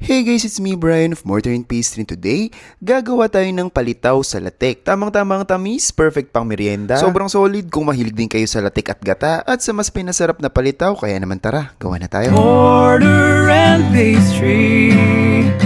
Hey guys, it's me Brian of Mortar and Pastry. Today, gagawa tayo ng palitaw sa latik. Tamang-tamang tamis, perfect pang merienda. Sobrang solid kung mahilig din kayo sa latik at gata. At sa mas pinasarap na palitaw, kaya naman tara, gawa na tayo. Mortar and Pastry.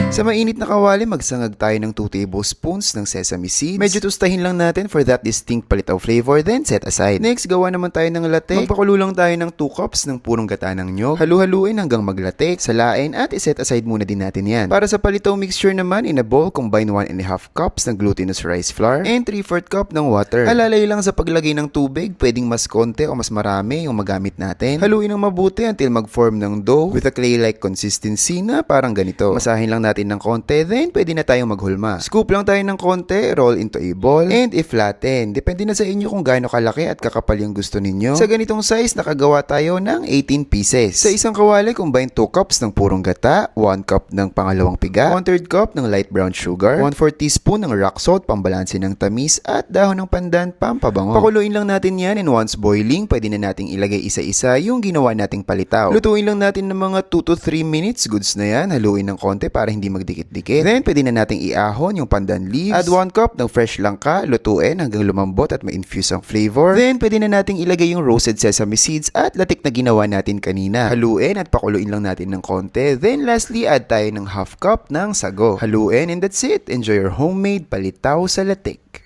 Sa mainit na kawali, magsangag tayo ng 2 tablespoons ng sesame seeds. Medyo tustahin lang natin for that distinct palitaw flavor, then set aside. Next, gawa naman tayo ng latik. Magpakulo lang tayo ng 2 cups ng purong gata ng nyog. Halu-haluin hanggang maglatik, salain at iset aside muna din natin yan. Para sa palitaw mixture naman, in a bowl, combine 1.5 cups ng glutinous rice flour and 3/4 cup ng water. Alalay lang sa paglagay ng tubig, pwedeng mas konti o mas marami yung magamit natin. Haluin ng mabuti until mag-form ng dough with a clay-like consistency na parang ganito. Masahin lang natin ng konti, then pwede na tayong maghulma. Scoop lang tayo ng konti, roll into a ball, and i-flatten. Depende na sa inyo kung gaano kalaki at kakapal yung gusto ninyo. Sa ganitong size, nakagawa tayo ng 18 pieces. Sa isang kawali, combine 2 cups ng purong gata, 1 cup ng pangalawang piga, 1/3 cup ng light brown sugar, 1/4 teaspoon ng rock salt, pambalanse ng tamis, at dahon ng pandan, pampabango. Pakuluin lang natin yan, and once boiling, pwede na nating ilagay isa-isa yung ginawa nating palitaw. Lutuin lang natin ng mga 2 to 3 minutes, goods na yan. Haluin ng konti para hindi magdikit-dikit. Then, pwede na nating iahon yung pandan leaves. Add 1 cup ng fresh langka, lutuin hanggang lumambot at ma-infuse ang flavor. Then, pwede na nating ilagay yung roasted sesame seeds at latik na ginawa natin kanina. Haluin at pakuluin lang natin ng konti. Then, lastly, add tayo ng half cup ng sago. Haluin and that's it. Enjoy your homemade palitaw sa latik.